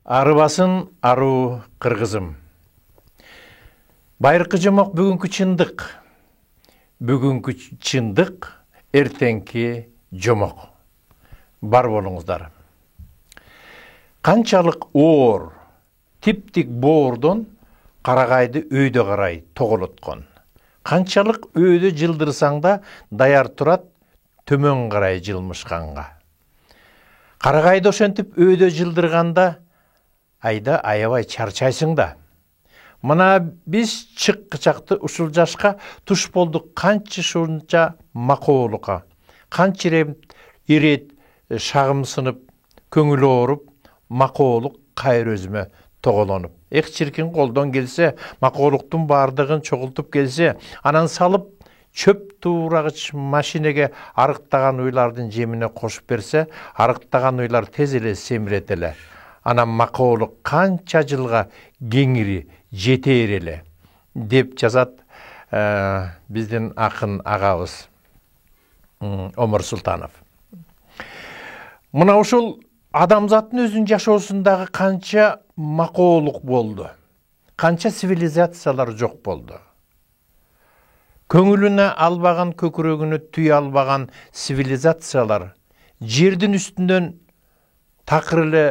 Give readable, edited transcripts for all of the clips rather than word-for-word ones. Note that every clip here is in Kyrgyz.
Арыбасын ару кыргызым. Байыркы жомок бүгүнкү чындык. Бүгүнкү чындык эртеңки жомок. Бар болуңуздар. Канчалык оор, типтик боордон карагайды өйдө карай тоголоткон. Канчалык өйдө жылдырсаң да даяр турат төмөн карай жылмышканга. Карагайды ошентип өйдө жылдырганда айда аябай чарчайсың да. Мына биз чыккычакты ушул жашка туш болдук канча шунча макоолукка, канча ирет шагымсынып, көңүл ооруп, макоолук кайра өзүмө тоголонуп. Эк чиркин колдон келсе, макоолуктун бардыгын чогултуп келсе, анан салып чөп туурагыч машинеге арыктаган уйлардын жемине кошуп берсе, арыктаган уйлар тез эле семирет эле. Анан макоолук канча жылга кеңири жетер эле деп жазат биздин акын агабыз Омар Султанов. Мына ушул адамзаттын өзүнүн жашоосундагы канча макоолук болду, канча цивилизациялар жок болду. Көңүлүнө албаган, көкүрөгүнө түйө албаган цивилизациялар жердин үстүнөн такыр эле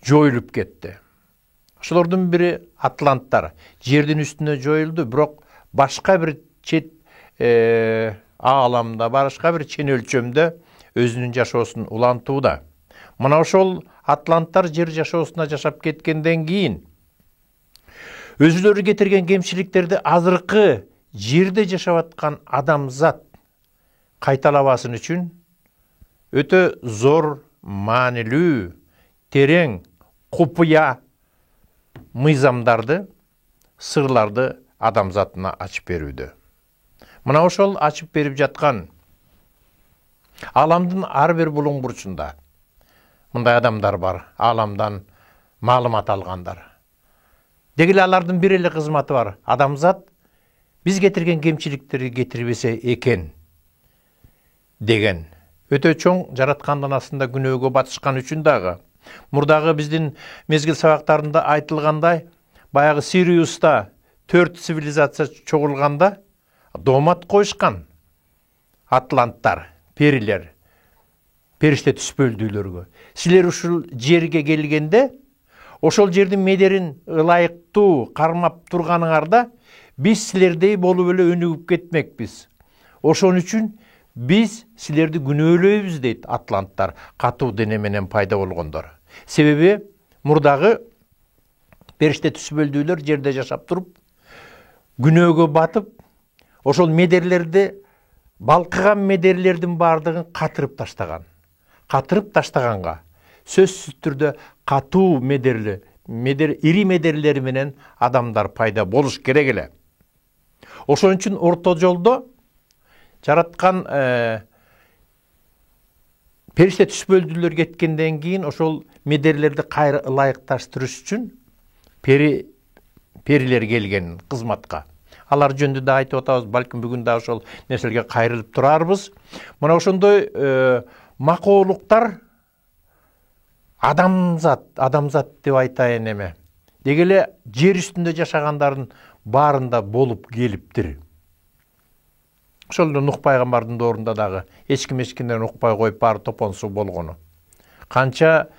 жоюлуп кетти. Ошолордун бири атланттар. Жердин үстүнө жоюлду, бирок башка бир чет ааламда, башка бир чен өлчөмдө өзүнүн жашоосун улантууда. Мына ошол атланттар жер жашоосуна жашап кеткенден кийин өзүлөрү кетирген кемчиликтерди азыркы жерде жашап аткан адамзат кайталабасын үчүн өтө зор, маанилүү, терең, купуя мыйзамдарды, сырларды адамзатына ачып берүүдө. Мына ошол ачып берип жаткан аламдын ар бир булуң бурчунда мындай адамдар бар, аламдан маалымат алгандар. Дегеле алардын бир эле кызматы бар. Адамзат биз кетирген кемчиликтерди кетирбесе экен деген. Өтө чоң жараткандын астында күнөөгө батышкан үчүн дагы мурдагы биздин мезгил сабактарында айтылгандай, баягы Сириуста 4 цивилизация чогулганда домат коюшкан атланттар, перилер, периште түспөлдүүлөргө. Силер ушул жерге келгенде, ошол жердин медерин ылайыктуу кармап турганыңарда биз силердей болуп эле өнүгүп кетмекпиз. Ошон үчүн биз силерди күнөөлөйбүз дейт атланттар, катуу дене менен пайда болгондор. Себеби мурдагы периште түспөлдүүлөр жерде жашап туруп, күнөөгө батып, ошол медерлерди, балкыган медерлердин бардыгын катырып таштаган. Катырып таштаганга сөзсүз түрдө катуу ири медерлери менен адамдар пайда болуш керек эле. Ошон үчүн орто жолдо жараткан периште түспөлдүүлөр кеткенден кийин ошол медерлерди кайра ылайыкташтырыш үчүн перилер келген кызматка. Алар жөнүндө да айтып атабыз, балким бүгүн да ошол нерселерге кайрылып турарбыз. Мына ошондой макоолуктар адамзат деп айтайын эме. Дегеле жер үстүндө жашагандардын баарында болуп келиптир. Ошол Нух пайгамбардын доорунда дагы эч кимден укпай коюп баары топонсуу болгону. Канча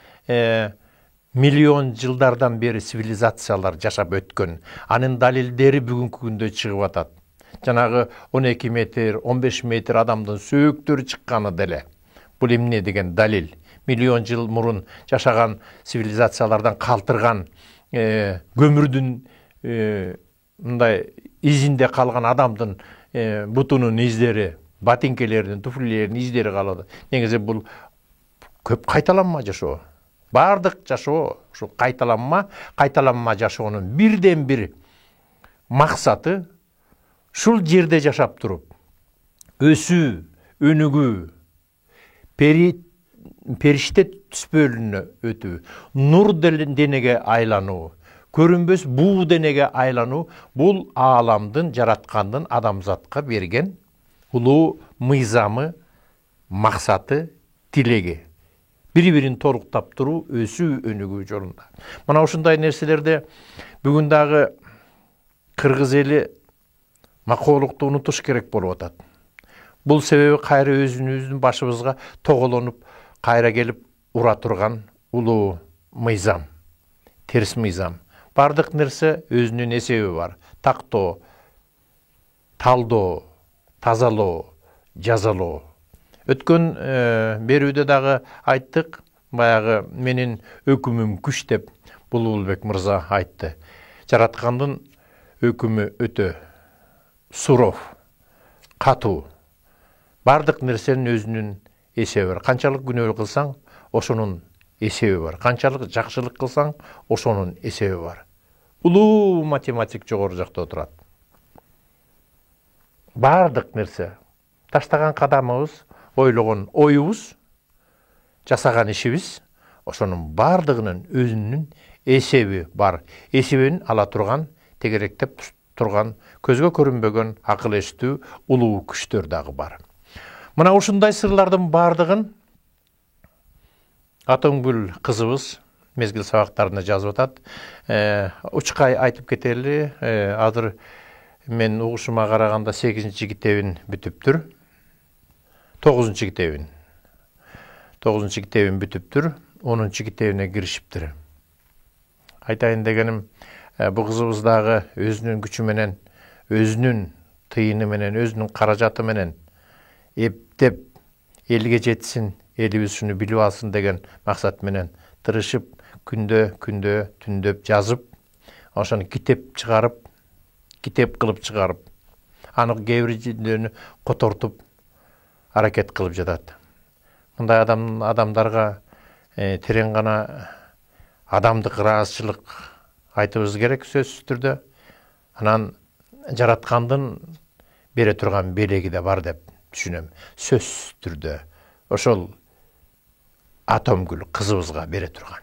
миллион жылдардан бери цивилизациялар жашап өткөн. Анын далилдери бүгүнкү күндө чыгып атат. Жанагы 12 метр, 15 метр адамдын сөөктөрү чыкканы деле. Бул эмне деген далил? Миллион жыл мурун жашаган цивилизациялардан калтырган көмүрдүн мындай изинде калган адамдын бутунун издери, ботинкелердин, туфлилердин издери калады. Негизи бул көп кайталанма жашоо. Бардык жашоо ушу кайталанма жашоонун бирден бир максаты ушул жерде жашап туруп, өсүү, өнүгүү, периште түспөлүнө өтүү, нур денеге айлануу, көрүнбөс буу денеге айлануу бул ааламдын жараткандын адамзатка берген улуу мыйзамы, максаты, тилеги. бири-бирин толуктап туруу, өсүү, өнүгүү жолунда. Мына ушундай нерселерде бүгүн дагы кыргыз эли макулукту унутуш керек болуп атат. Бул себеби кайра өзүбүздүн башыбызга тоголонуп, кайра келип ура турган улуу мыйзам, терс мыйзам. Бардык нерсе өзүнүн эсеби бар. Тактоо, талдоо, тазалоо, жазалоо. Өткөн берүүдө дагы айттык, баягы менин өкүмүм күч деп Булбулбек мырза айтты. Жараткандын өкүмү өтө суров, катуу. Бардык нерсенин өзүнүн эсеби бар. Канчалык күнөөлүк кылсаң, ошонун эсеби бар. Канчалык жакшылык кылсаң, ошонун эсеби бар. Улуу математик жогору жакта отурат. Бардык нерсе, таштаган кадамыбыз, ойлогон оюбуз, жасаган ишибиз, ошонун бардыгынын өзүнүн эсеби бар. Эсебин ала турган, тегеректеп турган, көзгө көрүнбөгөн акыл эстүү улуу күчтөр дагы бар. Мына ушундай сырлардын бардыгын Атомгүл кызыбыз мезгил сабактарында жазып атат. Учкай айтып кетели, азыр мен угушума караганда 8-чи китебин бүтүптүр. 9-чу китебин. 9-чу китебин бүтүптүр, 10-чу китебине киришиптир. Айтайын дегеним, бу кызыбыз дагы өзүнүн күчү менен, өзүнүн тыйыны менен, өзүнүн каражаты менен эптеп элге жетсин, элибиз шуну билип алсын деген максат менен тырышып, күндө түндөп жазып, ошону китеп чыгарып, китеп кылып чыгарып, аны кээ бир жерлерин котортуп аракет кылып жатат. Мындай адамдарга терең гана адамдык ыраазычылык айтыбыз керек сөзсүз түрдө. Анан жараткандын бере турган белеги да бар деп түшүнөм. Сөзсүз түрдө ошол Атомгүл кызыбызга бере турган.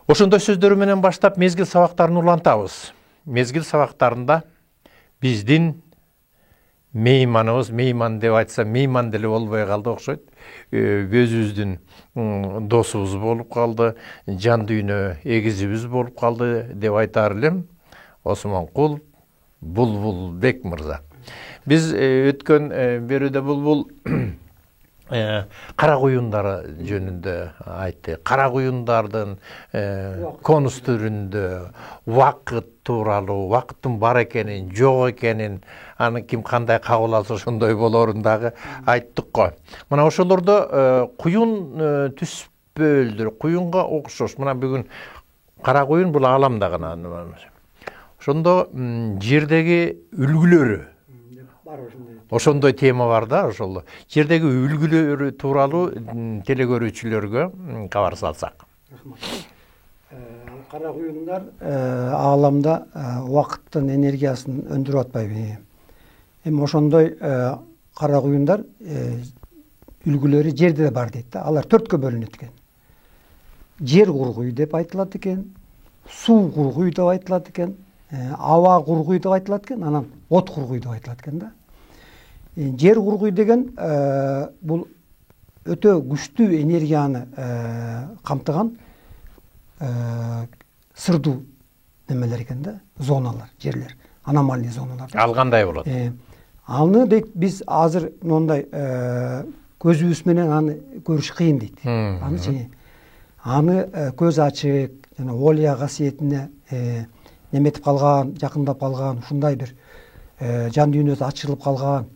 Ошондой сөздөрү менен баштап мезгил сабактарын улантабыз. Мезгил сабактарында биздин мейманыбыз, мейман деп айтса, мейман деле болбой калды окшойт. Өзүбүздүн досубуз болуп калды, жан дүйнө эгизибиз болуп калды деп айтаар элем. Осмонкул Булбулбек мырза. Биз өткөн берүүдө Булбул кара куюндары жөнүндө айтты. Кара куюндардын конус түрүндө убакыт тууралуу, убакыттын бар экенин, жок экенин, аны ким кандай кабыл алса ошондой болорун дагы айттык го. Мына ошолордо куюн түспөлдөр, куюнга окшош. Мына бүгүн кара куюн бул ааламда гана. Ошондо жердеги үлгүлөрү ошондой тема бар да, ошол жердеги үлгүлөрү тууралуу телекөрүүчүлөргө кабар салсак. Кара куюндар ааламда убакыттын энергиясын өндүрүп атпайбы? Эми ошондой кара куюндар үлгүлөрү жерде бар дейт да. Алар 4кө бөлүнөт экен. Жер кургуй деп айтылат экен, суу кургуй деп айтылат экен, аба кургуй деп айтылат экен, анан от кургуй деп айтылат экен да. Жер кургуй деген бул өтө күчтүү энергияны камтыган сырдуу немелер экен да, зоналар, жерлер, аномальный зоналар. Ал кандай болот? Аны дейт биз азыр мондай көзүбүз менен аны көрүш кыйын дейт. Аны көз ачык, жана олия касиетине неметип калган, жакындап калган, ушундай бир жан дүйнөсү ачылып калган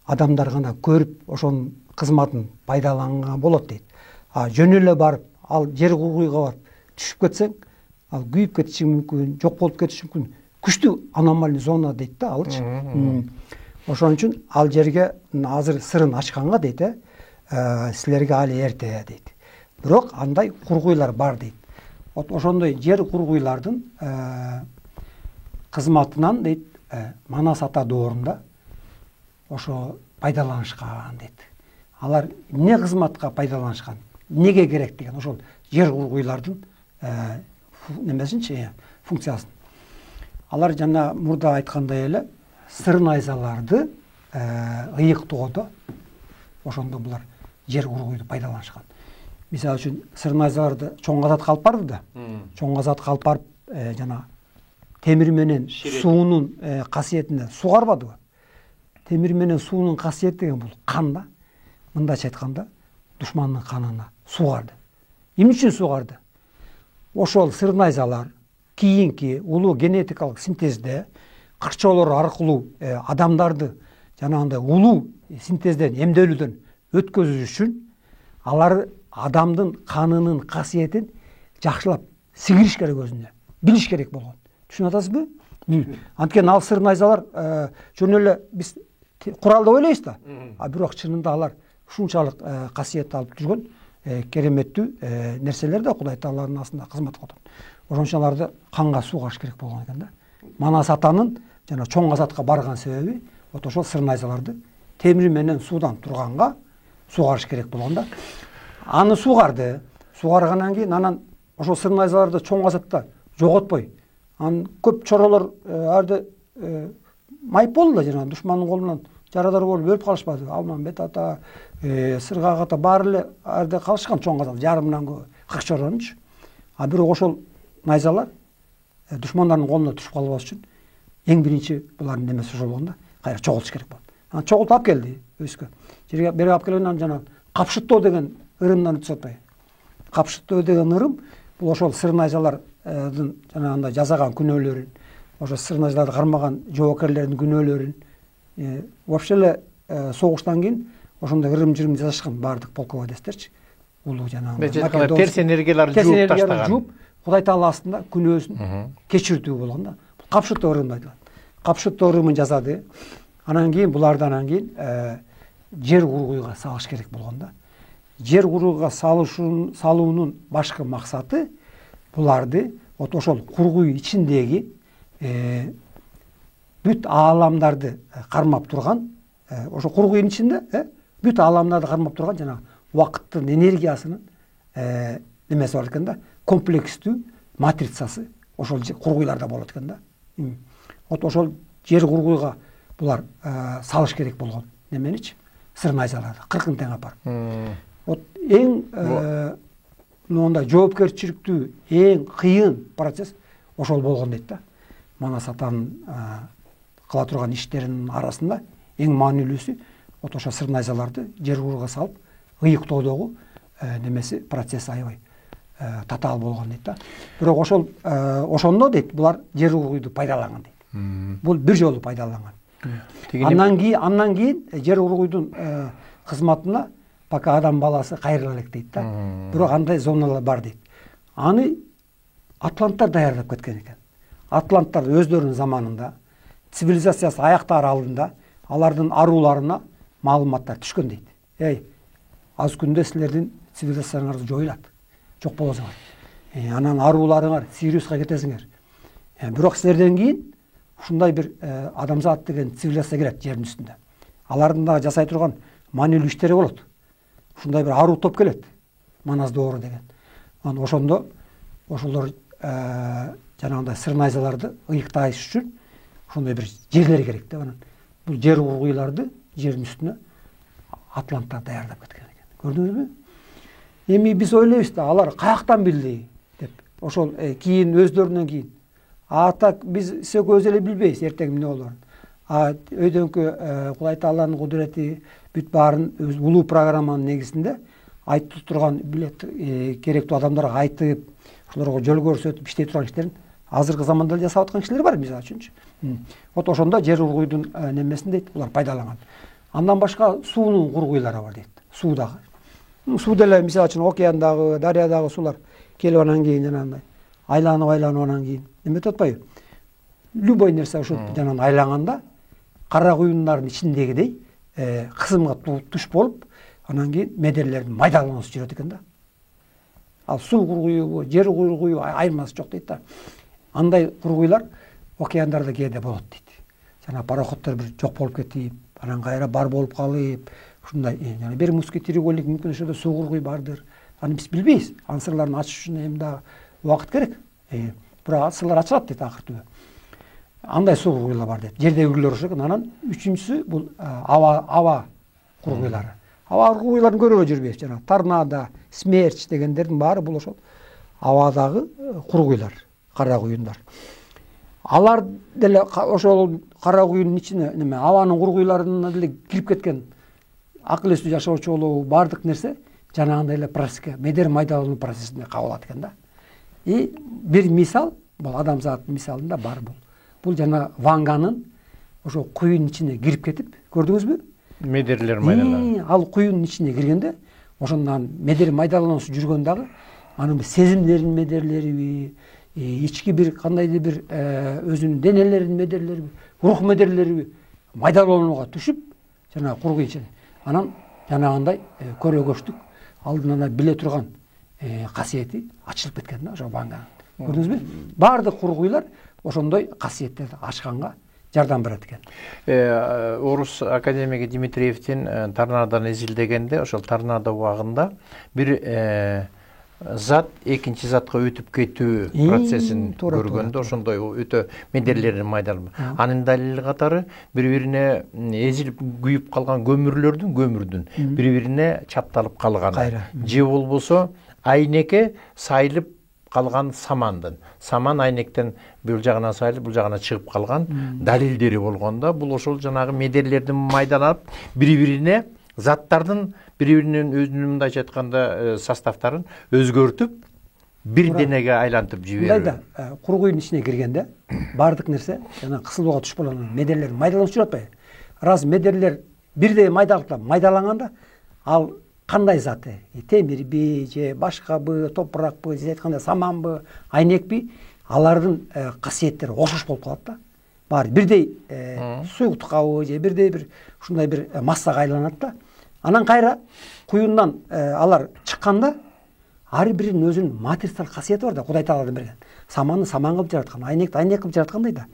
адамдар гана көрүп, ошонун кызматын пайдаланган болот дейт. Жөн эле барып, ал жер кургуйга барып түшүп кетсең, ал күйүп кетиши мүмкүн, жок болуп кетиши мүмкүн. Күчтүү аномальный зона дейт да алчы. Ошон үчүн ал жерге азыр сырын ачканга дейт, силерге али эрте дейт. Бирок андай кургуйлар бар дейт. Ошондой жер кургуйлардын кызматынан дейт, Манас ата доорунда ошо пайдаланышкан дейт. Алар эмне кызматка пайдаланышкан, неге керек деген ошол жер кургуйлардын немесинчи, функциясын. Алар жана мурда айткандай эле сыр найзаларды ыйыктоодо, ошондо булар жер кургуйду пайдаланышкан. Мисалы үчүн Сырнайзаларда чоң казат калып барды да. Чоң казат калып барып жана темир менен суунун касиетине сугарбадыбы? Темир менен суунун касиети деген бул кан да. Мындайча айтканда, душмандын канына сугарды. Эмне үчүн сугарды? Ошол сырнайзалар кийинки улуу генетикалык синтезде кырчоолор аркылуу адамдарды жанагындай улуу синтезден эмделүүдөн өткөзүш үчүн алар адамдын канынын касиетин жакшылап сиңириш керек өзүнө, билиш керек болгон. Түшүнүп атасызбы? Анткени ал сырнайзалар жөн эле биз курал деп ойлойбуз да. А бирок чынында алар ушунчалык касиет алып жүргөн кереметтүү нерселер да Кудай Тааланын астында кызмат кылып атат. Ошон аларды канга сугаш керек болгон экен да. Манас атанын жана чоң казатка барган себеби ошол сырнайзаларды темир менен суудан турганга сугарыш керек болгон да. Аны сугарды. Сугаргандан кийин анан ошол сырнайзаларды чоң казатта жоготпой, анан көп чоролор арда майып болду да, жана душмандын колунан жарадар болуп өлүп калышпады. Алмамбет ата, Сыргак ата баары эле арда калышкан чоң казат, жарымынан көбү, 40 чорончу. А бирок ошол найзалар душмандардын колуна түшүп калбаш үчүн эң биринчи булардын немеси ошол болгон да, кайра чогултуш керек болду. Анан чогултуп алып келди өскө. Жерге берип алып келгенден жана капшыттоо деген ырымдан өтүп атпайбы? Капшыттоо деген ырым бул ошол сырнайзалардын жанагындай жасаган күнөөлөрүн, ошо сырнайзаларды кармаган жоокерлердин күнөөлөрүн, вообще эле согуштан кийин ошондой ырым-жырым жасашкан баардык полководецтерчи. Улуу жанагындай терс энергияларды жууп таштаган. Кудай Таала астында күнөөсүн кечиртүү болгон да. Капшыттоо ырымы айтылат. Капшыттоо ырымын жасады. Анан кийин булардан кийин жер кургуйга салыш керек болгон да. Жер кургуйга салуунун башкы максаты буларды ошол кургуй ичиндеги бүт ааламдарды кармап турган, ошо кургуйдун ичинде бүт ааламдарды кармап турган жана убакыттын энергиясынын немеси бар экен да, комплекстүү матрицасы ошол кургуйларда болот экен да. Ошол жер кургуйга булар салыш керек болгон неменичи? Сырнайзаларды 40 тең апарып. Эң мындай жоопкерчиликтүү, эң кыйын процесс ошол болгон дейт да. Манас атанын кыла турган иштеринин арасында эң маанилүүсү ошо сырнайзаларды жер кургуйга салып ыйыктоодогу немеси процесс аябай татаал болгон дейт да. Бирок ошондо дейт булар жер кургуйду пайдаланган дейт. Бул бир жолу пайдаланган. Андан кийин жер кургуйдун кызматына пока адам баласы кайрыла элек дейт да. Бирок андай зоналар бар дейт. Аны атланттар даярдап кеткен экен. Атланттар өздөрүнүн заманында цивилизациясы аяктар алдында алардын арууларына маалыматтар түшкөн дейт. Аз күндө силердин цивилизацияларыңар жоюлат. Жок болосуңар. Анан арууларыңар Сириуска кетесиңер. Бирок силерден кийин ушундай бир адамзат деген цивилизация келет жердин үстүндө. Алардын да жасай турган маанилүү иштери болот. Ушундай бир аруу топ келет. Манас доору деген. Анан ошондо ошолор жанагындай сырнайзаларды ыйыктайыш үчүн ошондой бир жерлер керек да. Анан бул жер кургуйларды жердин үстүнө атланттар даярдап кеткен экен. Көрдүңүзбү? Эми биз ойлойбуз да, алар каяктан билди деп. Ошол кийин өздөрүнөн кийин так биз сөкөбүз эле билбейбиз эртең эмне болорун. Өйдөнкү Кудай Тааланын кудурети бүт баарын өз улуу программанын негизинде айтып турган керектүү адамдарга айтып, ошолорго жол көрсөтүп иштей турган иштерин азыркы заманда эле жасап аткан кишилер бар мисалы үчүнчү. Ошондо жер кургуйдун немесин дейт булар пайдаланган. Андан башка суунун кургуйлары бар дейт. Суудагы. Сууда эле мисалы үчүн океандагы, дарыядагы суулар келип анан кийин жанагындай айланып анан кийин эме өтүп атпайбы? Любой нерсе ушул жанагы айланганда кара куюндардын ичиндегидей кысымга туш болуп, анан кийин медерлердин майдалануусу жүрөт экен да. Ал суу кургуйу, жер кургуйу айырмасы жок дейт да. Андай кургуйлар океандарда кээде болот дейт. Жана пароходдор бир жок болуп кетип, анан кайра бар болуп калып, ушундай жана бир муски тирүүгөлүк мүмкүн ошодо суу кургуй бардыр. Аны биз билбейбиз. Анын сырларын ачыш үчүн эми дагы убакыт керек. Бирок сырлар ачылат дейт акыртуу. Андай суу кургуйлар бар дейт. Жердегилер ошо экен. Анан үчүнчүсү бул аба кургуйлары. аба кургуйларын көрө жүрбөйбүз. Жана торнадо, смерч дегендердин баары бул ошол абадагы кургуйлар, кара куюндар. Алар деле ошол кара куюнун ичине неме абанын кургуйларына деле кирип кеткен акыл эстүү жашоочу болобу баардык нерсе жанагындай эле процесске, медер майдалануу процессине кабылат экен да. И бир мисал, бул адамзат мисалында бар бул. Бул жана Ванганын ошо куюнун ичине кирип кетип, көрдүңүзбү? Медерлер майдаланат. Ал куюнун ичине киргенде, ошондон медер майдалануусу жүргөн дагы анын сезимдеринин медерлериби, ички бир кандайдыр бир өзүнүн денелеринин медерлериби, рух медерлериби майдаланууга түшүп, жана кургуй ичине. Анан жанагындай көрөгөчтүк алдынан биле турган касиети ачылып кеткен да ошо Ванганын. Көрдүңүзбү? Баардык кургуйлар ошондой касиеттерди ачканга жардам берет экен. Орус академиги Дмитриевдин торнадону изилдегенде, ошол торнадо убагында бир зат экинчи затка өтүп кетүү процессин көргөндө ошондой өтө медерлерин майдаланып. Анын далили катары бири-бирине эзилип күйүп калган көмүрдүн бири-бирине чапталып калганы. Же болбосо айнекке сайылып калган самандын. Саман айнектен бул жагына сайылып, бул жагына чыгып калган далилдери болгондо, бул ошол жанагы медерлердин майдаланып, бири-бирине заттардын бири-биринин өзүнүн мындайча айтканда составтарын өзгөртүп, бир денеге айлантып жиберүү. Мындайда кургуйдун ичине киргенде баардык нерсе жана кысылууга түшүп калган медерлер майдаланып жүрүп атпайбы? Раз медерлер бирдей майдаланганда, ал кандай заты? Темирби же башкабы, топуракпы, же айтканда саманбы, айнекпи? Алардын касиеттери окшош болуп калат да. Баары бирдей суюктукабы же бирдей бир ушундай бир массага айланат да. Анан кайра куюндан алар чыкканда ар биринин өзүнүн матрицалык касиети бар да, Кудай Тааладан берген. Саманды саман кылып жараткан, айнекти айнек кылып жараткандай да.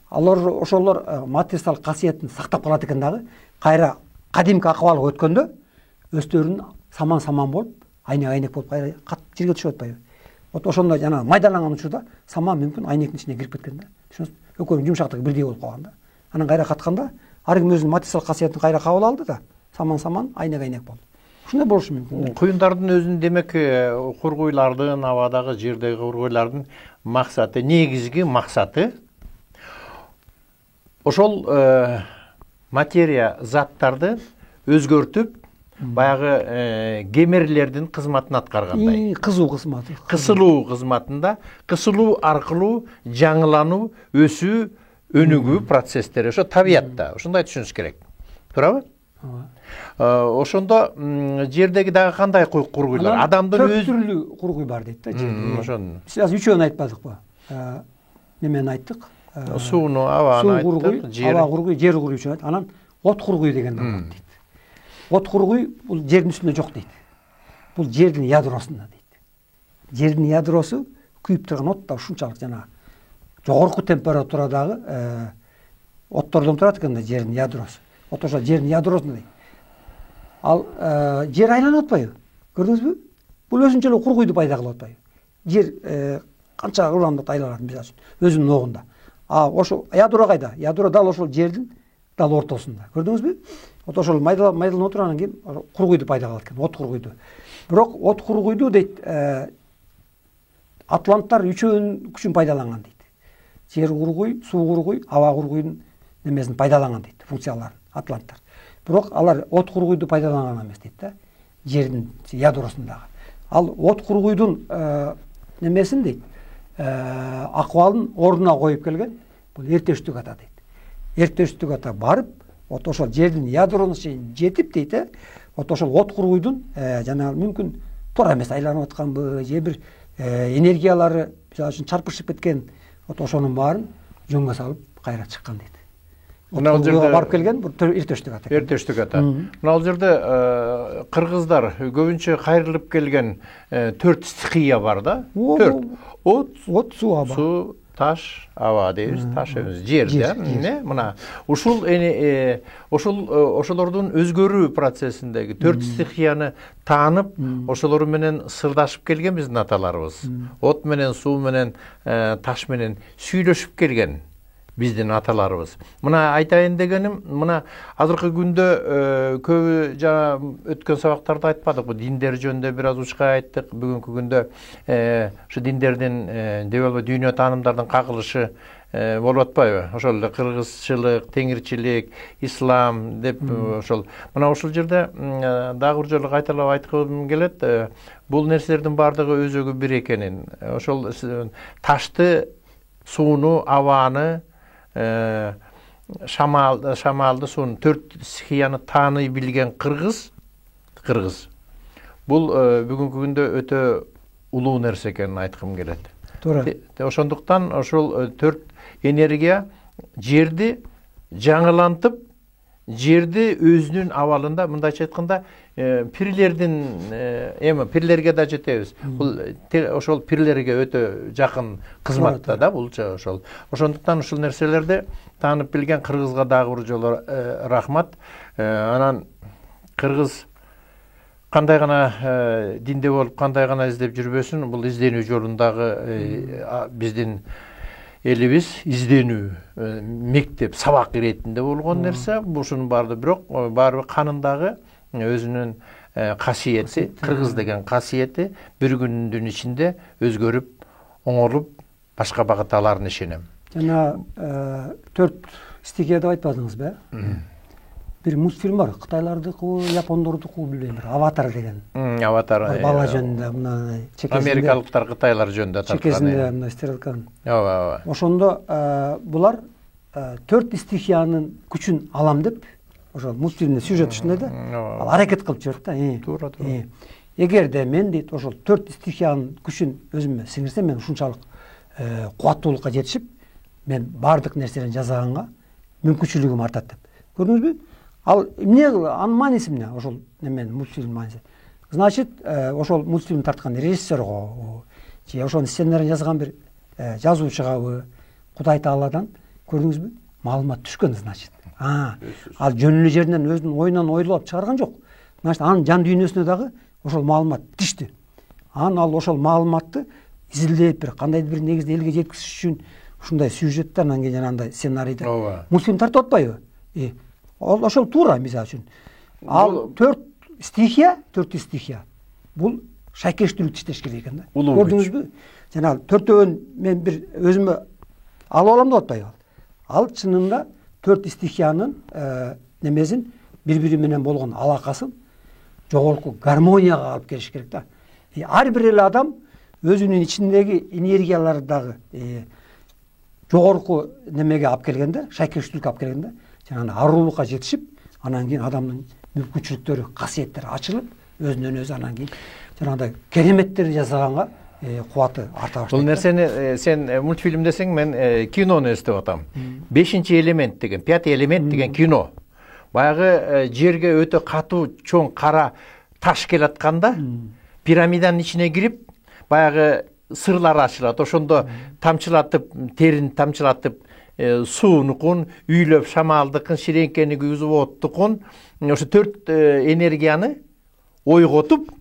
Алар ошолор матрицалык касиетин сактап калат экен дагы. Кайра кадимки акыбалга өткөндө өздөрүнүн саман болуп, айнек болуп кайра жерге түшүп атпайбы? Вот ошондой жана майдаланган учурда саман мүмкүн айнектин ичине кирип кеткен да. Түшүнөсүзбү? Экөөнүн жумшактыгы бирдей болуп калган да. Анан кайра катканда ар ким өзүнүн матрицалык касиетин кайра кабыл алды да. Саман, айнек болду. Ушундай болушу мүмкүн. Куюндардын өзүнүн демек кургуйлардын, абадагы жердеги кургуйлардын максаты, негизги максаты ошол материя заттарды өзгөртүп, баягы кемерлердин кызматын аткаргандай. Кызуу кызматы. Кысылуу кызматында, кысылуу аркылуу жаңылануу, өсүү, өнүгүү процесстери ошо табиятта. Ошондой түшүнүш керек. Туурабы? Ошондо жердеги дагы кандай кургуйлар? Адамдын өз түрлүү кургуй бар дейт да жерде. Ошону. Биз азыр үчөөнү айтпадыкпы? Немени айттык? Сууну, абаны айттык, аба кургуй, жер кургуй үчүн айт. Анан от кургуй деген бар дейт. От кургуй бул жердин үстүндө жок дейт. Бул жердин ядросунда дейт. Жердин ядросу күйүп турган от да ушунчалык жана жогорку температурадагы оттордон турат экен да жердин ядросу. Вот ошо жердин ядросунда дейт. Ал жер айланып атпайбы? Көрдүңүзбү? Бул өзүнчө эле кургуйду пайда кылып атпайбы? Жер канча ылдамдыкта айланат мисалы үчүн өзүнүн огунда. Ошо ядро кайда? Ядро дал ошол жердин дал ортосунда. Көрдүңүзбү? Вот ошол майдаланып отургандан кийин кургуйду пайда кылат экен, от кургуйду. Бирок от кургуйду дейт, атланттар үчөөнүн күчүн пайдаланган дейт. Жер кургуй, суу кургуй, аба кургуйдун немесин пайдаланган дейт, функцияларын атланттар. Бирок алар от кургуйду пайдаланган эмес дейт да, жердин ядросундагы. Ал от кургуйдун немесин дейт, акыбалын ордуна коюп келген бул эртештик ата дейт. Эртештик ата барып, вот ошол жердин ядросуна чейин жетип дейт, вот ошол от кургуйдун жана мүмкүн туура эмес айланып атканбы, же бир энергиялары мисалы үчүн чарпышып кеткен, вот ошонун баарын жөнгө салып кайра чыккан дейт. Мына ал жерде барып келген бул эртештик ата. Эртештик ата. Мына ал жерде кыргыздар көбүнчө кайрылып келген 4 стихия бар да. 4. От, суу, аба. Суу, таш, аба дейбиз, таш эмес, жер да. Мына ушул ошолордун өзгөрүү процессиндеги 4 стихияны таанып, ошолор менен сырдашып келген биздин аталарыбыз. От менен, суу менен, таш менен сүйлөшүп келген. биздин аталарыбыз. Мына айтайын дегеним, мына азыркы күндө көбү жана өткөн сабактарда айтпадык, бу диндер жөнүндө бир аз учка айттык. Бүгүнкү күндө ушу диндердин деп албай дүйнө таанымдардын кагылышы болуп атпайбы? Ошол эле кыргызчылык, теңирчилик, ислам деп ошол. Мына ушул жерде дагы бир жолу кайталап айткым келет. Бул нерселердин бардыгы өзөгү бир экенин, ошол ташты, сууну, абаны, шамалды, сууну, төрт стихияны тааный билген кыргыз. Бул бүгүнкү күндө өтө улуу нерсе экенин айткым келет. Туура. Ошондуктан ошол төрт энергия жерди жаңылантып, жерди өзүнүн абалында, мындайча айтканда, пирлерге да жетебиз. Бул ошол пирлерге өтө жакын кызматта да бул ошол. Ошондуктан ушул нерселерди таанып билген кыргызга дагы бир жолу рахмат. Анан кыргыз кандай гана динде болуп, кандай гана издеп жүрбөсүн, бул изденүү жолундагы биздин элибиз изденүү мектеп, сабак иретинде болгон нерсе. Ушунун баары бирок баары канындагы өзүнүн касиети, кыргыз деген касиети бир күндүн ичинде өзгөрүп, оңолуп, башка багыт аларын ишенем. Жана 4 стихия деп айтпадыңызбы? Bir мультфильм бар, Кытайлардыкы, Япондордукы билбейм, бир Аватар деген. Аватар. Бала жөнүндө, мына чекесинде. Америкалыктар Кытайлар жөнүндө тарткан. Чекесинде мына стерилкан. Ооба. Ошондо булар 4 стихиянын күчүн алам деп, ошол мультфильмдин сюжети ушундай да. Ал аракет кылып жүрөт да. Туура. Эгерде мен дейт ошол 4 стихиянын күчүн өзүмө сиңирсем, мен ушунчалык кубаттуулукка жетишип, мен бардык нерсени жасаганга мүмкүнчүлүгүм артат деп. Көрдүңүзбү? Ал эмне анын мааниси эмне? Ошол неменин мультфильм мааниси. Значит, ошол мультфильм тарткан режиссерго же ошонун сценарийин жазган бир жазуучугабы, Кудай Тааладан көрдүңүзбү? Маалымат түшкөн, значит. Ал жөн эле жеринен өзүнүн оюнан ойлоп чыгарган жок. Значит, анын жан дүйнөсүнө дагы ошол маалымат тишти. Ал ошол маалыматты изилдеп бир кандайдыр бир негизде элге жеткизиш үчүн ушундай сюжеттер, анан кийин жанагындай сценарийде мультфильм тартып атпайбы? Ошол туура мисалы үчүн. Ал 4 стихия. Бул шайкештүүлүк иштеш керек экен да. Көрдүңүзбү? Жана төртөөнүн мен бир өзүмө алып алам деп атпайбы? Ал чынында 4 стихиянын немесин бири-бири менен болгон алакасын жогорку гармонияга алып келиш керек да. Ар бир эле адам өзүнүн ичиндеги энергияларды дагы жогорку немеге алып келгенде, шайкештүүлүккө алып келгенде, жана арулукка жетишип, анан кийин адамдын мүмкүнчүлүктөрү, касиеттери ачылып, өзүнөн өзү анан кийин жанагындай кереметтерди жасаганга кубаты арта баштайт. Бул нерсени сен мультфильм десең, мен кинону эстеп атам. 5-элемент деген, 5-элемент деген кино. Баягы жерге өтө катуу, чоң кара таш келатканда, пирамиданын ичине кирип, баягы сырлар ачылат. Ошондо тамчылатып, терин тамчылатып, суунукун, үйлөп шамалдыкын, ширеңкени күйгүзүп оттукун, ошо 4 энергияны ойготуп,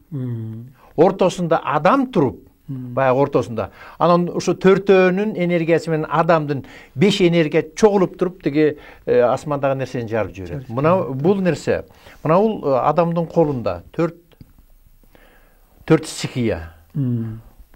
ортосунда адам туруп, баягы ортосунда. Анан ошо 4өөнүн энергиясы менен адамдын 5 энергия чогулуп туруп, тиги асмандагы нерсени жарып жиберет. Мына бул нерсе, мына бул адамдын колунда 4 стихия.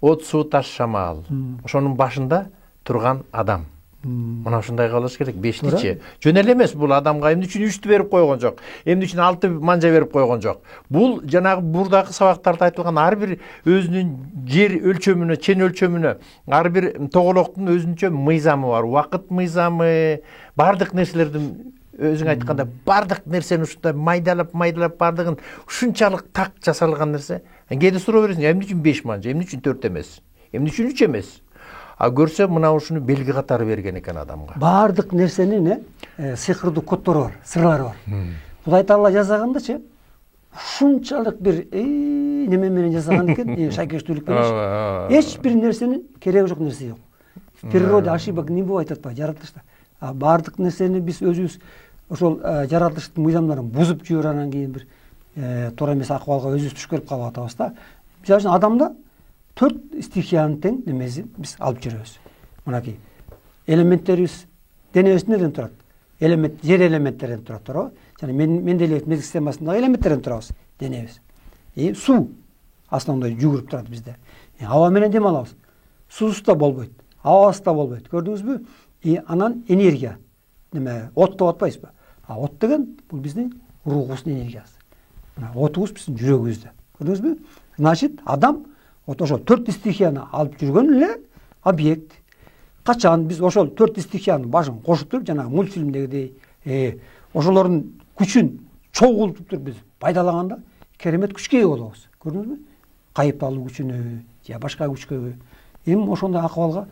От, суу, таш, шамал. Ошонун башында турган адам. Мына ушундай кылыш керек, 5-чи. Жөн эле эмес, бул адамга эмне үчүн 3-тү берип койгон жок, эмне үчүн 6 манжа берип койгон жок. Бул жанагы бурдагы сабактарда айтылган ар бир өзүнүн жер өлчөмүнө, чен өлчөмүнө, ар бир тоголоктун өзүнчө мыйзамы бар. Убакыт мыйзамы, бардык нерселердин өзүң айтканда бардык нерсени ушундай майдалап бардыгын ушунчалык так жасалган нерсе. Кээде суроо бересиң, эмне үчүн 5 манжа, эмне үчүн 4 эмес? Эмне үчүн 3 эмес? Көрсө мына ушуну белги катары берген экен адамга. Бардык нерсенин сыйкырдуу коддору бар, сырлары бар. Кудай Таала жасагандачы ушунчалык бир неме менен жасаган экен, шайкештүүлүк менен. Эч бир нерсенин кереги жок нерсе жок. В природе ошибок не бывает атпайбы, жаратылышта. Бардык нерсени биз өзүбүз ошол жаратылыштын мыйзамдарын бузуп жүрүп анан кийин бир туура эмес акыбалга өзүбүз түшкөрүп калып атабыз да. Мисалы үчүн адамда 4 стихиянын тең немесин биз алып жүрөбүз. Мынакей элементтерибиз денебиз неден турат? Элемент, жер элементтерден турат, туура. Жана Менделеев мезгил системасындагы элементтерден турабыз денебиз. Суу основной жүгүрүп турат бизде. Аба менен дем алабыз. Суусуз да болбойт, абасыз да болбойт. Көрдүңүзбү? Анан энергия. Неме, от деп атпайбызбы? От деген бул биздин рухубуздун энергиясы. Отубуз биздин жүрөгүбүздө. Көрдүңүзбү? Значит, адам ошол 4 стихияны алып жүргөн эле объект. Качан биз ошол 4 стихиянын башын кошуп туруп, жана мультфильмдегидей, ошолордун күчүн чогултуп туруп биз пайдалаганда керемет күчкө ээ болобуз. Көрдүңүзбү? Кайыпталуу күчүнө же башка күчкө. Эми ошондой акыбалга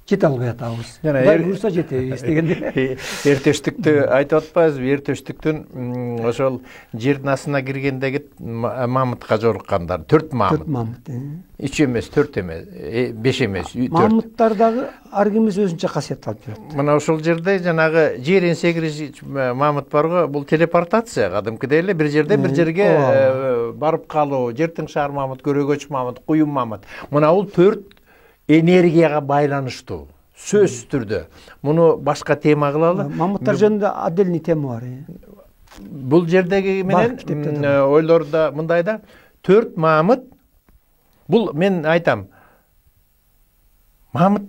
жете албай атабыз. Кудай буйруса жетебиз дегенде. Эртештүктү айтып атпайбызбы? Эртештүктүн ошол жердин астына киргендеги мамытка жолуккандар 4 мамыт. 4 мамыт. 3 эмес, 4 эмес, 5 эмес, 4. Мамыттардагы ар кимиз өзүнчө касиет алып жүрөт. Мына ошол жерде жанагы жерин сегириш мамыт барго, бул телепортация кадымкыдай эле бир жерден бир жерге барып калуу, жертиң шаар мамыт, көрөгөч мамыт, куюм мамыт. Мына бул 4 энергияга байланыштуу. Сөзсүз түрдө. Муну башка тема кылалы. Мамыттар жөнүндө отдельный тема бар. Бул жердеги менен ойлордо мындай да 4 мамыт. Бул мен айтам. Мамыт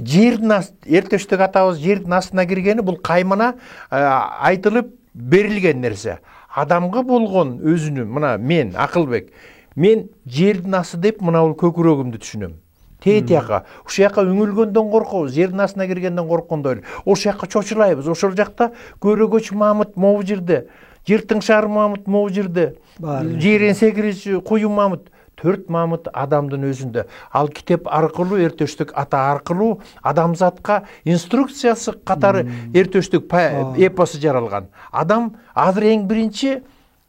жердин эртештик атабыз жердин астына киргени бул каймана айтылып берилген нерсе. Адамга болгон өзүнүн, мына мен Акылбек, мен жердин асты деп мына бул көкүрөгүмдү түшүнөм. Тетияка, ошол жака үңүлгөндөн коркобуз, жердин астына киргенден корккондой эле. Ошол жака чочулайбыз. Ошол жакта көрөгөч мамыт могу жерде, жертиң шаар мамыт могу жерде, жерин сегириш куюм мамыт. 4 мамыт адамдын өзүндө. Ал китеп аркылуу, эртештик ата аркылуу адамзатка инструкциясы катары эртештик эпосу жаралган. Адам азыр эң биринчи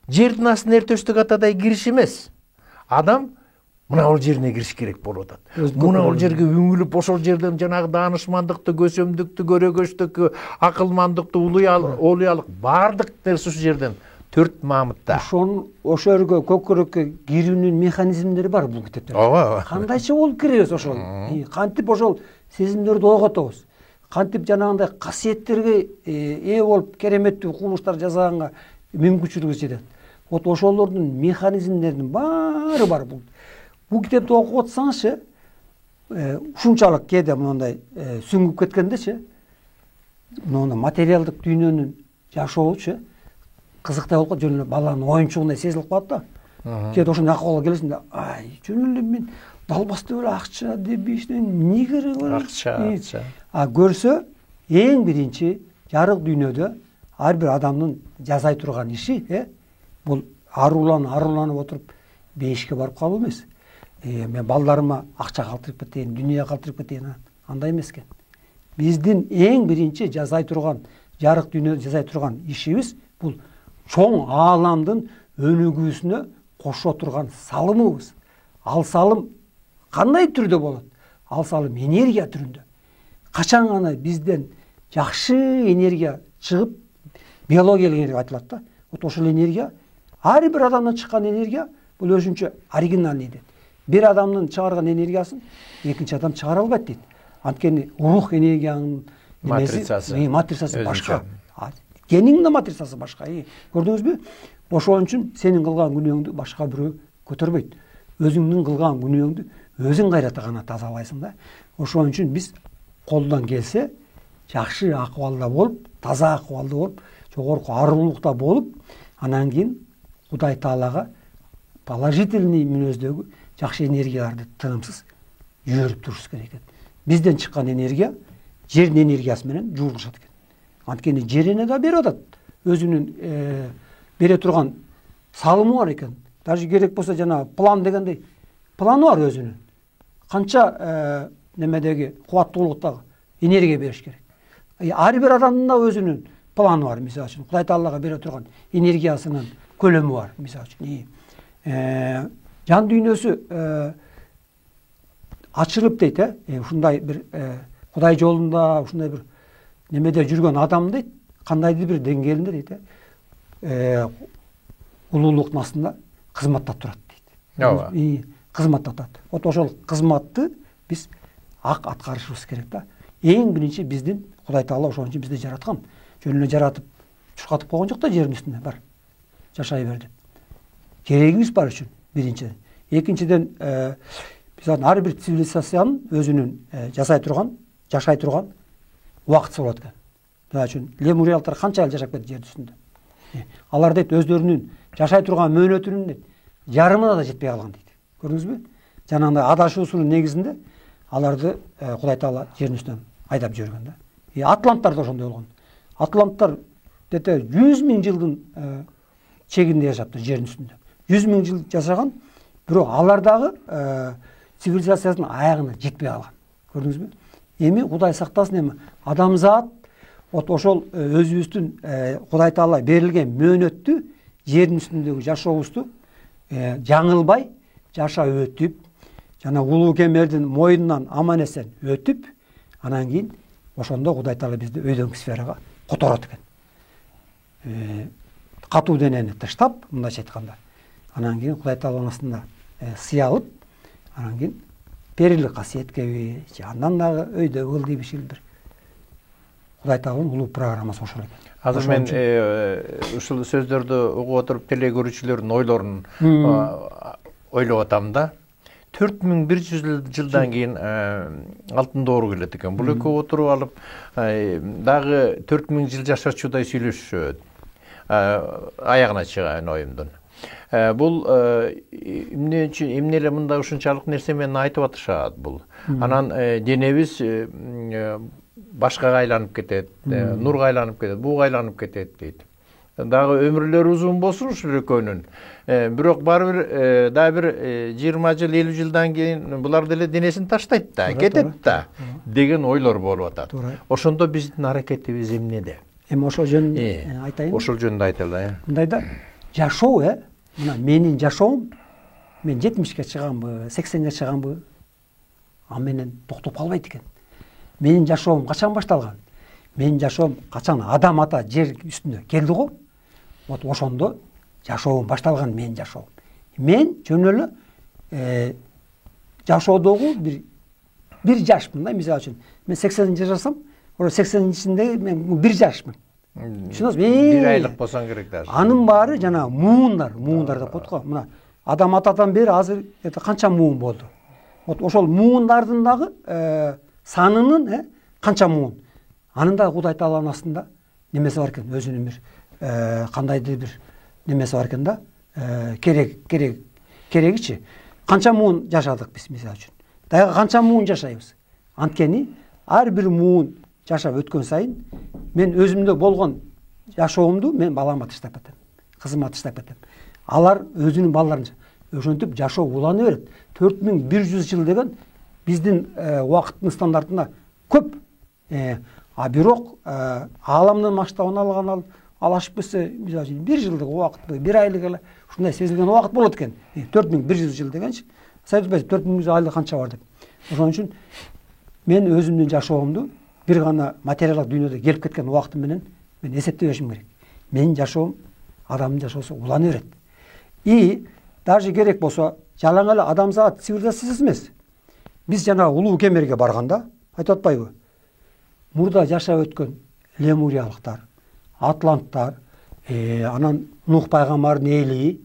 жердин астына эртештик атадай кириш эмес. Адам мына бул жерине кириш керек болуп атат. Мына бул жерге үңүлүп, ошол жерден жанагы даанышмандыкты, көсөмдүктү, көрөгөчтүккү, акылмандыкты, улуялык бардык нерсе ушул жерден 4 мамытта. Ошол жерге көкүрөккө кирүүнүн механизмдери бар бул китепте. Ооба. Кандайча болуп киребиз ошол? Кантип ошол сезимдерди ойготобуз? Кантип жанагындай касиеттерге ээ болуп кереметтүү кылмыштар жасаганга мүмкүнчүлүгүбүз жетет? Вот ошолордун механизмдеринин баары бар бул. Бул китепти окуп атсаңызчы, ушунчалык кээде мындай сүңгүп кеткендечи, мына материалдык дүйнөнүн жашоочу кызыктай болуп калат, жөн эле баланын оюнчугундай сезилип калат да. Кээде ошондой акыбалга келесиң да, ай, жөн эле мен далбастап эле акча деп иштен эмне кереги бар? Акча. Көрсө, эң биринчи жарык дүйнөдө ар бир адамдын жасай турган иши, бул аруланып отуруп бейишке барып калуу эмес. Мен балдарыма акча калтырып кетейин, дүйнө калтырып кетейин, андай эмес экен. Биздин эң биринчи жасай турган, жарык дүйнөдө жасай турган ишибиз бул чоң ааламдын өнүгүүсүнө кошо турган салымыбыз. Ал салым кандай түрдө болот? Ал салым энергия түрүндө. Качан гана бизден жакшы энергия чыгып, биологиялык энергия айтылат да. Вот ошол энергия, ар бир адамдан чыккан энергия бул өзүнчө оригинальный дейт. Бир адамдын чыгарган энергиясын экинчи адам чыгара албайт дейт. Анткени рух энергиянын матрицасы башка. Гениңдин да матрицасы башка. Көрдүңүзбү? Ошон үчүн сенин кылган күнөөңдү башка бирөө көтөрбөйт. Өзүңдүн кылган күнөөңдү өзүң кайрата гана тазалайсың да. Ошон үчүн биз колдон келсе жакшы акыбалда болуп, таза акыбалда болуп, жогорку арулукта болуп, анан кийин Кудай Таалага положительный мүнөздөгү жакшы энергияларды тынымсыз жиберип турушубуз керек экен. Бизден чыккан энергия жердин энергиясы менен жуурушат экен. Анткени жерине да берип атат. Өзүнүн бере турган салымы бар экен. Даже керек болсо жана план дегендей планы бар өзүнүн. Канча немедеги кубаттуулуктагы энергия бериш керек. Ар бир адамдын да өзүнүн планы бар. Мисалы үчүн Кудай Таалага бере турган энергиясынын көлөмү бар. Мисалы үчүн жан дүйнөсү ачылып дейт, ушундай бир Кудай жолунда ушундай бир немеде жүргөн адам дейт, кандайдыр бир деңгээлинде дейт, улуулуктун астында кызматтап турат дейт. Кызматтап турат. Вот ошол кызматты биз ак аткарышыбыз керек да. Эң биринчи биздин Кудай Таала ошон үчүн бизди жараткан. Жөн эле жаратып чуркатып койгон жок да жердин үстүндө бар. Жашай бер деп. Керегибиз бар үчүн биринчиден. Экинчиден биз ар бир цивилизациянын өзүнүн жашай турган убактысы болот экен. Мына үчүн лемуриялыктар канча ел жашап кетти жердин үстүндө. Алар дейт өздөрүнүн жашай турган мөөнөтүнүн жарымына да жетпей калган дейт. Көрдүңүзбү? Жанагындай адашуусунун негизинде аларды Кудай Таала жердин үстүнөн айдап жиберген да. Атланттар да ошондой болгон. Атланттар 100 000 жылдын чегинде жашаптыр жердин үстүндө. 100 000 жыл жашаган, бирок алар дагы цивилизациянын аягына жетпей калган. Көрдүңүзбү? Эми Кудай сактасын, эми адамзат ошол өзүбүздүн Кудай Таала берилген мөөнөттү, жердин үстүндөгү жашообузду жаңылбай жашап өтүп, жана улуу кемердин мойнунан аман эсен өтүп, анан кийин ошондо Кудай Таала бизди өйдөңкү сферага которот экен. Катуу денени таштап, мындайча айтканда, анан кийин Кудай Тааланын астында сыялып, анан кийин перилик касиеткеби, андан дагы өйдө кыл дейбишил бир Кудай Тааланын улуу программасы ошол экен. Азыр мен ушул сөздөрдү угуп отуруп теле көрүүчүлөрдүн ойлорун ойлоп атам да. 4100 жылдан кийин алтын доору келет экен. Бул экөө отуруп алып, дагы 4000 жыл жашачудай сүйлөшүшөт. Аягына чыгайын оюмдун. Бул эмне эле мында ушунчалык нерсе менен айтып атышат бул. Анан денебиз башкага айланып кетет, нурга айланып кетет, буга айланып кетет дейт. Дагы өмүрлөрү узун болсун ушул экөөнүн. Бирок баары бир дагы бир 20 жыл, 50 жылдан кийин булар деле денесин таштайт да, кетет да деген ойлор болуп атат. Ошондо биздин аракетибиз эмнеде? Эми ошол жөнүндө айтайын. Ошол жөнүндө айталы. Мындайда жашоо, мына менин жашоом, мен 70ке чыганбы, 80ге чыганбы, ан менен токтоп калбайт экен. Менин жашоом качан башталган? Менин жашоом качан адам ата жер үстүнө келди го? Вот ошондо жашоом башталган менин жашоом. Мен жөн эле жашоодогу бир жашмын да, мисалы үчүн. Мен 80 жашасам, ошо 80-чисинде мен 1 жашмын. Түшүнөсүзбү? 1 айлык болсоң керек даже. Анын баары жана муундар деп коет го. Мына адам атадан бери азыр канча муун болду. Вот ошол муундардын дагы санынын канча муун. Анын да Кудай Тааланын астында немеси бар экен, өзүнүн бир кандайдыр бир немеси бар экен да, керегичи. Канча муун жашадык биз мисалы үчүн. Дагы канча муун жашайбыз. Анткени ар бир муун жашап өткөн сайын мен өзүмдө болгон жашоомду мен балама таштап кетем, кызыма таштап кетем. Алар өзүнүн балдарын ошентип жашоо улана берет. 4100 жыл деген биздин убакыттын стандартына көп. А бирок ааламдын масштабын ал ашып кетсе, мисалы үчүн 1 жылдык убакыт, 1 айлык эле ушундай сезилген убакыт болот экен. 4100 жыл дегенчи, сайбыз 4100 айлык канча бар деп. Ошон үчүн мен өзүмдүн жашоомду бир гана материалдык дүйнөдө келип кеткен убактым менен мен эсептебешим керек. Менин жашоом адамдын жашоосу улана берет. И даже керек болсо жалаң эле адамзат цивилизациясы эмес. Биз жана улуу кемерге барганда айтып атпайбы? Мурда жашап өткөн лемуриялыктар, атланттар, анан Нух пайгамбардын эли,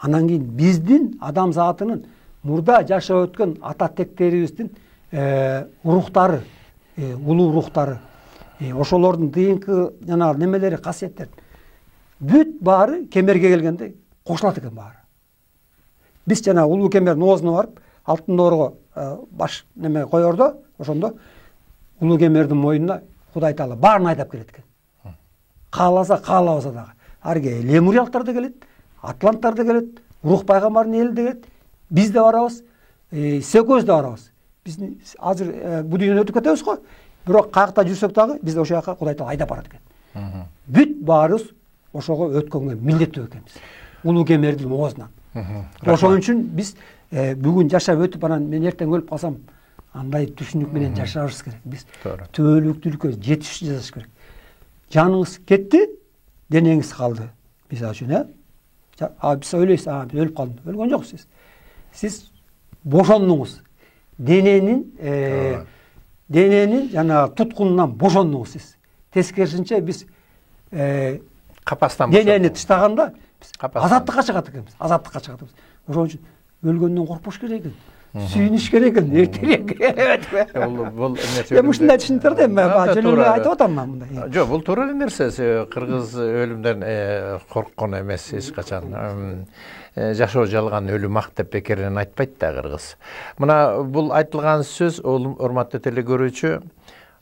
анан кийин биздин адамзатынын мурда жашап өткөн ата тектерибиздин рухтары, улуу рухтары, ошолордун ДНК жана немелери, касиеттери бүт баары кемерге келгенде кошулат экен баары. Биз жана улуу кемердин оозуна барып, алтын доорго баш неме коердо, ошондо улуу кемердин мойнуна Кудай Таала баарын айдап келет экен. Кааласа, каалабаса дагы. Арге лемуриялыктар да келет, атланттар да келет, Рух пайгамбардын эли да келет. Биз да барабыз, секөз да барабыз. Биздин азыр бу дүйнөдөн өтүп кетебиз го. Бирок каякта жүрсөк дагы бизди ошол жака Кудай Таала айдап барат экен. Бүт баарыбыз ошого өткөнгө милдеттүү экенбиз. Улуу кемердин оозунан. Ошон үчүн биз бүгүн жашап өтүп анан мен эртең өлүп калсам андай түшүнүк менен жашашыбыз керек. Биз түбөлүктүүлүккө жетиш жашаш керек. Жаныңыз кетти, денеңиз калды. Мисалы үчүн, биз ойлойбуз, биз өлүп калдым. Өлгөн жоксуз. Сиз бошондуңуз. Дененин дененин жанагы туткунунан бошондуңуз сиз. Тескерисинче биз капастан денени тыштаганда биз Капастан. азаттыкка чыгат экенбиз. Азаттыкка чыгат экенбиз. Ошон үчүн өлгөндөн коркпош керек экен. Сүйүнүш керек экен, эртерээк. Бул Ушундай түшүнүктөр да эми жөн эле айтып атам мен мындай. Жок, бул туура эле нерсе. Кыргыз өлүмдөн корккон эмес эч качан. Жашоо жалган өлүм ак деп бекеринен айтпайт да кыргыз. Мына бул айтылган сөз, урматтуу теле көрүүчү,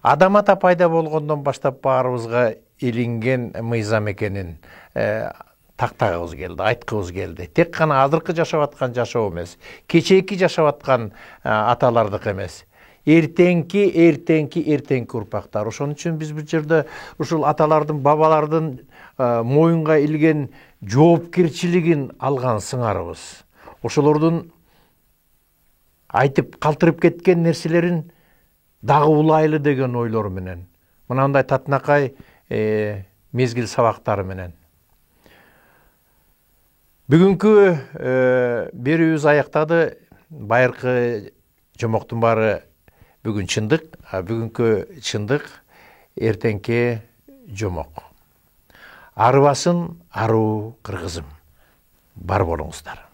адам ата пайда болгондон баштап баарыбызга илинген мыйзам экенин тактагыбыз келди, айткыбыз келди. Тек гана азыркы жашап аткан жашоо эмес, кечээки жашап аткан аталардык эмес. Эртеңки урпактар. Ошон үчүн биз бул жерде ушул аталардын, бабалардын моюнга илген жоопкерчилигин алган сыңарыбыз. Ошолордун айтып калтырып кеткен нерселерин дагы улайлы деген ойлор менен, мынандай татынакай мезгил сабактары менен. Бүгүнкү берүүбүз аяктады. Байыркы жомоктун баары бүгүн чындык, бүгүнкү чындык эртеңки жомок. Арыбасын аруу кыргызым. Бар болуңуздар.